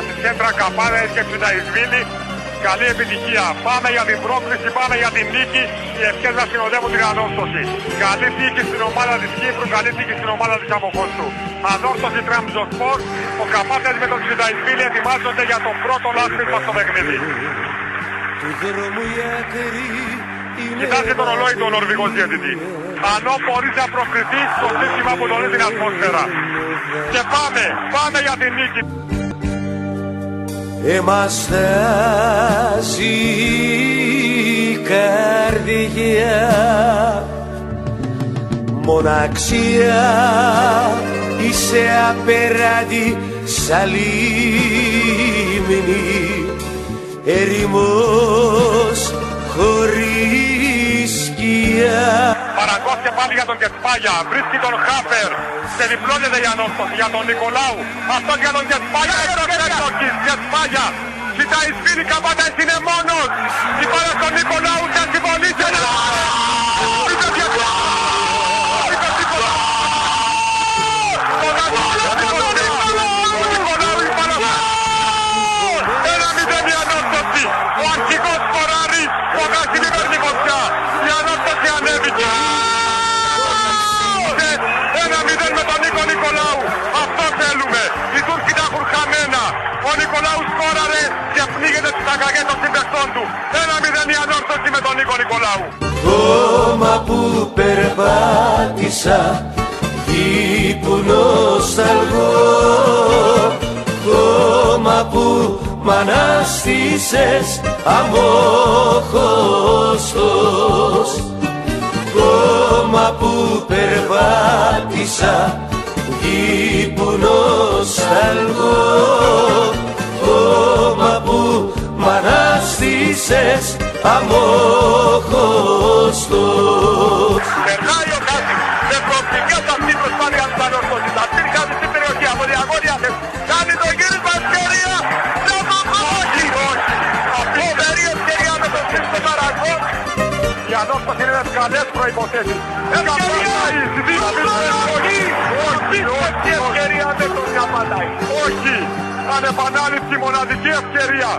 στη Σέντρα Καπάρα και Τσιταϊσβίλη. Καλή επιτυχία. Πάμε για την πρόκληση, πάμε για την νίκη. Οι ευχές να συνοδεύουν την ανόρθωση. Καλή τύχη στην ομάδα της Κύπρου, καλή τύχη στην ομάδα της Αμοχώστου. Ανόρθωση Τραμζοσπορ, ο Καπάτες με τον Τσιταϊσβίλη ετοιμάζονται για το πρώτο λάθμισμα στο παιχνίδι. Κοιτάξτε το ρολόι του Νορβηγός διαιτητή. Ανώ μπορεί να προκριθεί στο σύστημα που τονεί την ατμόσφαιρα. Και πάμε για την νίκη. Εμαστάζει η καρδιά, μοναξιά είσαι απέραντη σαν λίμνη, ερημός χωρίς σκιά. Παραγκός και πάλι για τον Κεσπάγια, βρίσκει τον Χάπερ, σε διπλώνεται η ανόρθωση για τον Νικολάου. Αυτός για τον Κεσπάγια, Κεσπάγια. Τσιταϊσβίλη, Καπάτας είναι μόνος. Η πάρα στον Νικολάου και αντιβολίζεται. Ένα μηδέν η ανόρθωση. Ο αρχηγός σκοράρει, ο Γασίλη παίρνει φωτιά. Η ανόρθωση ανέβηκε. 1-0 με τον Νίκο Νικολάου. Αυτό θέλουμε. Οι Τούρκοι τα έχουν χαμένα. Ο Νικολάου σκόραρε και πνίγεται στα καγέ των συμπαικτών του. 1-0 η ανόρθωση με τον Νίκο Νικολάου. Κόμμα που περπάτησα, ύπνο σταλγό. Κόμμα που μ' ανάστησες αμόχωστος. Κόμμα που περπάτησα, ύπνο σταλγό. Κόμμα που μ' ανάστησες αμόχωστος. Περνάει ο Χάτης, με προοπτικές αυτή προσπάθεια της ανόρθωσης. Αυτή είναι κάτι στην περιοχή, από διαγώνια κάνει το γύρισμα ευκαιρία. Όχι. Αυτή η περί ευκαιρία με τον Χρήστο Παραγκό. Η ανόρθωση είναι με καλές προϋποθέσεις. Όχι ευκαιρία με τον Καπατάη. Όχι. Ανεπανάληψη μοναδική ευκαιρία.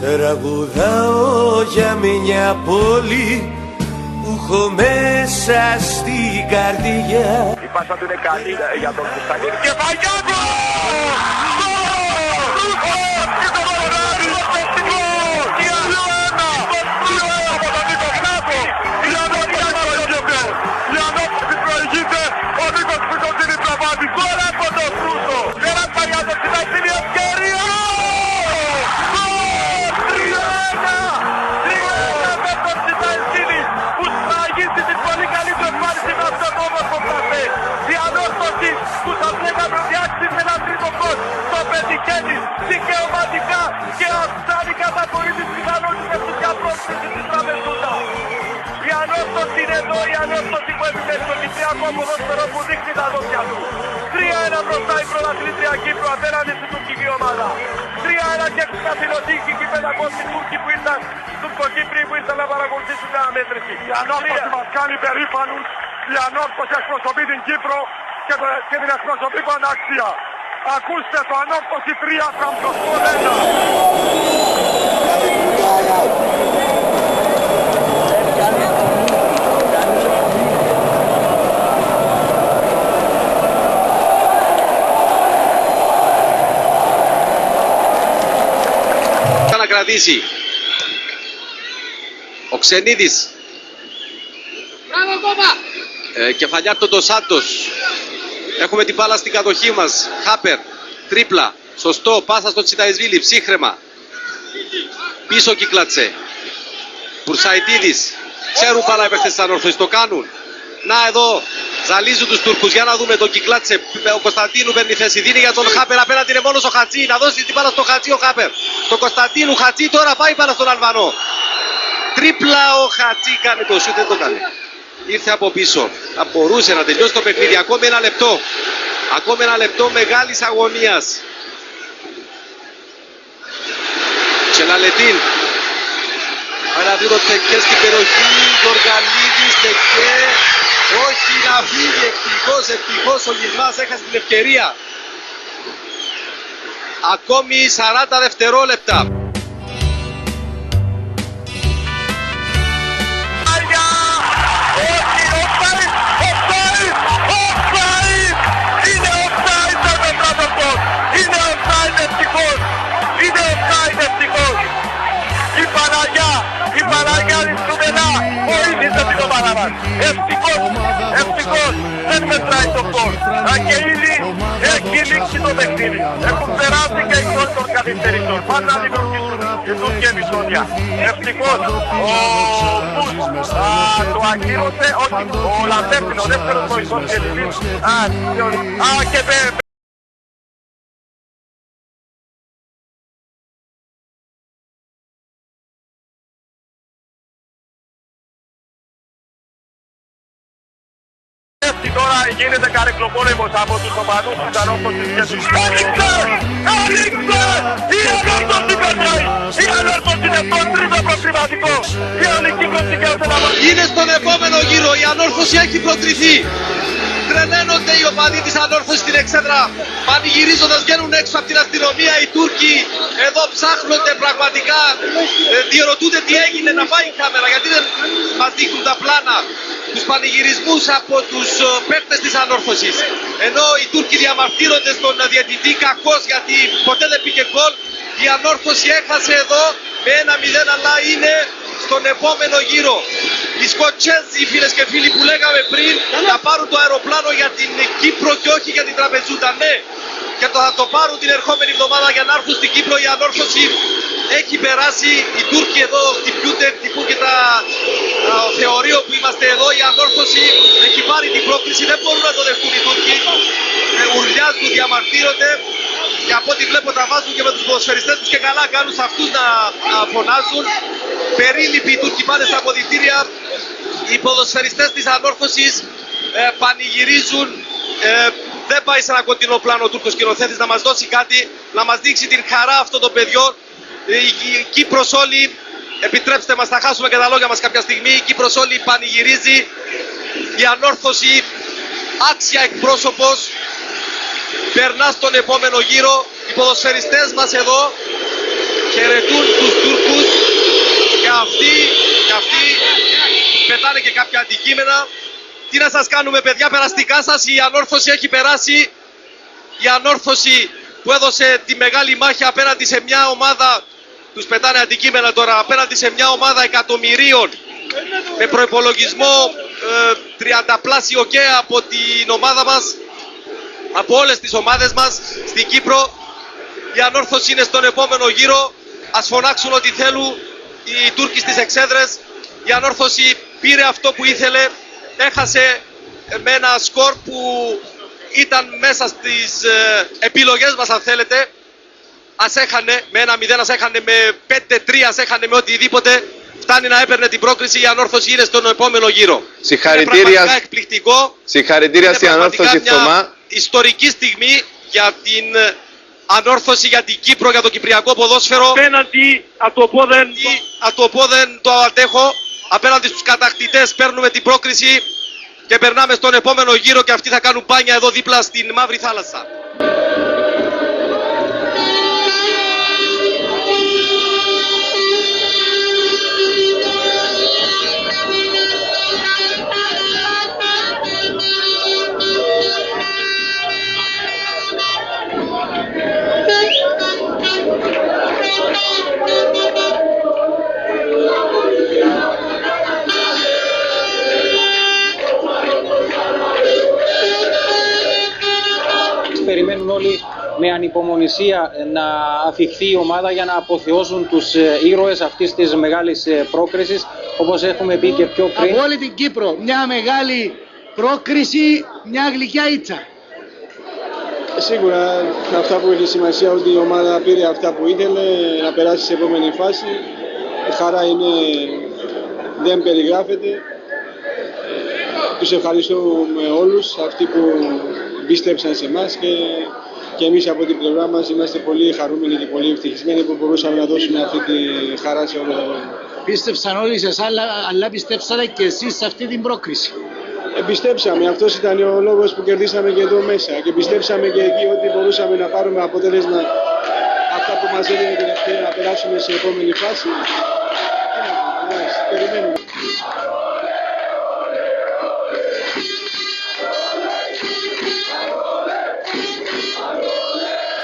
Τραγουδάω για μια πόλη που έχω μέσα στην καρδιά. Η πάσα του είναι καλή για τον Κωνσταντίνο. Και Παγιάτο! Δικαιωματικά και αυξάνει κατά πολύ τις πιθανότητες του για πρόσκληση της τραπεζούτα. Η ανόρθωση είναι εδώ, η ανόρθωση που επιμένει στο κυπριακό ποδόσφαιρο που δείχνει τα δόντια του. 3-1 μπροστά η πρωταθλήτρια Κύπρου απέναντι στην τουρκική ομάδα. 3-1 και καθηλωτήκη και 500 Τούρκοι που ήρθαν, Τουρκοκύπροι που ήρθαν να παρακολουθήσουν την αναμέτρηση. Η ανόρθωση μας κάνει περήφανους, η ανόρθωση εκπροσωπεί την Κύπρο και την εκπροσωπεί πανάξια. Ακούστε το ανόρθωση 3, Τραμζοσπορ 1. Να κρατήσει ο Ξενίδης. Μπράβο κόμμα! Κεφαλιάρτο το Σάντος. Έχουμε την μπάλα στην κατοχή μας. Χάπερ, τρίπλα, σωστό, πάσα στο Τσιταϊσβίλη, ψύχρεμα. Πίσω κύκλατσε. Πουρσαϊτίδης. Ξέρουν μπάλα οι παίκτες της ανόρθωσης, το κάνουν. Να εδώ, ζαλίζουν τους Τούρκους. Για να δούμε τον κύκλατσε. Ο Κωνσταντίνου παίρνει θέση, δίνει για τον Χάπερ. Απέναντι είναι μόνος ο Χατζή. Να δώσει την μπάλα στο Χατζή ο Χάπερ. Στο Κωνσταντίνου, Χατζή τώρα πάει μπάλα στον Αλβανό. Τρίπλα ο Χατζή κάνει το σούτ, δεν το κάνει. Ήρθε από πίσω. Θα μπορούσε να τελειώσει το παιχνίδι. Ακόμη ένα λεπτό. Ακόμη ένα λεπτό μεγάλης αγωνίας. Τσελαλετίν. Παραδείγω Τεκέ στην περιοχή. Γοργαλίδης, Τεκέ. Όχι να φύγει. Ευτυχώς ο Γισμάς έχασε την ευκαιρία. Ακόμη 40 δευτερόλεπτα. Όχι, offside, offside, offside! Είναι offside, δεν μετράται αυτός! Είναι offside, ευτυχώς! Είναι offside, ευτυχώς! Η Παναγιά της Σουμενά βοήθησε την ομάδα μας! Ευτυχώς, ευτυχώς, δεν μετράει το γκολ! Και ήδη έχει λήξει το παιχνίδι! Έχουν περάσει και οι γκολ των καθυστερητών! Πάντα δημιουργήσουν και επεισόδια! Ευτυχώς, ο Μπούς το ακύρωσε, όχι, ο Λατέπινο, ο δεύτερος βοηθός και λυπής. Και τώρα γίνεται καρεκλοπόλεμος από τους οπαδούς της ανόρθωσης και τους... Άνοιξε! Άνοιξε! Η ανόρθωση περνάει! Η ανόρθωση είναι το τρίτο προκριματικό! Η όλη Κύπρος δικαιούται να βάλει! Είναι στον επόμενο γύρο, η ανόρθωση έχει προτριθεί. Τρελαίνονται οι οπαδοί της ανόρθωσης στην εξέδρα. Πανηγυρίζοντας βγαίνουν έξω από την αστυνομία οι Τούρκοι. Εδώ ψάχνονται πραγματικά. Διερωτούνται τι έγινε, να πάει η κάμερα, γιατί δεν μας δείχνουν τα πλάνα. Τους πανηγυρισμούς από τους παίκτες της ανόρθωσης. Ενώ οι Τούρκοι διαμαρτύρονται στον διαιτητή, κακός γιατί ποτέ δεν πήγε γκολ. Η ανόρθωση έχασε εδώ με 1-0, αλλά είναι στον επόμενο γύρο. Οι Σκοτσέζοι, φίλες και φίλοι, που λέγαμε πριν, θα πάρουν το αεροπλάνο για την Κύπρο και όχι για την Τραπεζούντα. Ναι, και θα το πάρουν την ερχόμενη εβδομάδα για να έρθουν στην Κύπρο. Η ανόρθωση έχει περάσει. Οι Τούρκοι εδώ χτυπούν και τα θεωρείο που είμαστε εδώ. Η ανόρθωση έχει πάρει την πρόκληση. Δεν μπορούν να το δεχτούν οι Τούρκοι. Ουρλιάζουν, διαμαρτύρονται. Και από ό,τι βλέπω τα βάζουν και με τους ποδοσφαιριστές τους και καλά κάνουν σε αυτούς να φωνάζουν. Περίληποι οι Τούρκοι πάνε στα αποδυτήρια. Οι ποδοσφαιριστές της ανόρθωσης πανηγυρίζουν. Δεν πάει σε ένα κοντινό πλάνο ο Τούρκος σκηνοθέτης να μας δώσει κάτι, να μας δείξει την χαρά αυτών των παιδιών. Η Κύπρος όλη, επιτρέψτε μας, θα χάσουμε και τα λόγια μας κάποια στιγμή. Η Κύπρος όλη πανηγυρίζει. Η ανόρθωση, άξια εκπρόσωπος, περνά στον επόμενο γύρο. Οι ποδοσφαιριστές μας εδώ χαιρετούν τους Τούρκους και αυτοί πετάνε και κάποια αντικείμενα. Τι να σας κάνουμε, παιδιά, περαστικά σας. Η ανόρθωση έχει περάσει. Η ανόρθωση που έδωσε τη μεγάλη μάχη απέναντι σε μια ομάδα, τους πετάνε αντικείμενα τώρα, απέναντι σε μια ομάδα εκατομμυρίων με προϋπολογισμό 30 πλάσιο και από την ομάδα μας, από όλες τις ομάδες μας στην Κύπρο. Η ανόρθωση είναι στον επόμενο γύρο. Ας φωνάξουν ό,τι θέλουν οι Τούρκοι στις εξέδρες. Η ανόρθωση πήρε αυτό που ήθελε. Έχασε με ένα σκορ που ήταν μέσα στις επιλογές μας, αν θέλετε. Ας έχανε με 1-0, ας έχανε με 5-3, ας έχανε με οτιδήποτε. Φτάνει να έπαιρνε την πρόκριση. Η ανόρθωση είναι στον επόμενο γύρο. Συγχαρητήρια. Είναι πραγματικά εκπληκτικό. Συγχαρητήρια στην ανόρθωση Θωμά. Μια ιστορική στιγμή για την ανόρθωση, για την Κύπρο, για το κυπριακό ποδόσφαιρο. Απέναντι ατοπόδεν το αντέχω. Απέναντι στους κατακτητές παίρνουμε την πρόκριση και περνάμε στον επόμενο γύρο και αυτοί θα κάνουν μπάνια εδώ δίπλα στην Μαύρη Θάλασσα. Περιμένουν όλοι με ανυπομονησία να αφιχθεί η ομάδα για να αποθεώσουν τους ήρωες αυτής της μεγάλης πρόκρισης, όπως έχουμε πει και πιο πριν. Από όλη την Κύπρο μια μεγάλη πρόκριση, μια γλυκιά ήτσα. Σίγουρα αυτά που έχει σημασία ότι η ομάδα πήρε αυτά που ήθελε να περάσει σε επόμενη φάση. Η χαρά είναι, δεν περιγράφεται. Τους ευχαριστούμε όλους αυτοί που πίστεψαν σε εμάς και εμείς από την πλευρά μας είμαστε πολύ χαρούμενοι και πολύ ευτυχισμένοι που μπορούσαμε να δώσουμε αυτή τη χαρά σε όλο τον κόσμο. Πίστεψαν όλοι σε εσάς, αλλά πιστέψατε και εσείς σε αυτή την πρόκριση. Πιστέψαμε, αυτός ήταν ο λόγος που κερδίσαμε και εδώ μέσα και πιστέψαμε και εκεί ότι μπορούσαμε να πάρουμε αποτέλεσμα αυτά που μας έδινε την ευκαιρία να περάσουμε σε επόμενη φάση. Περιμένουμε.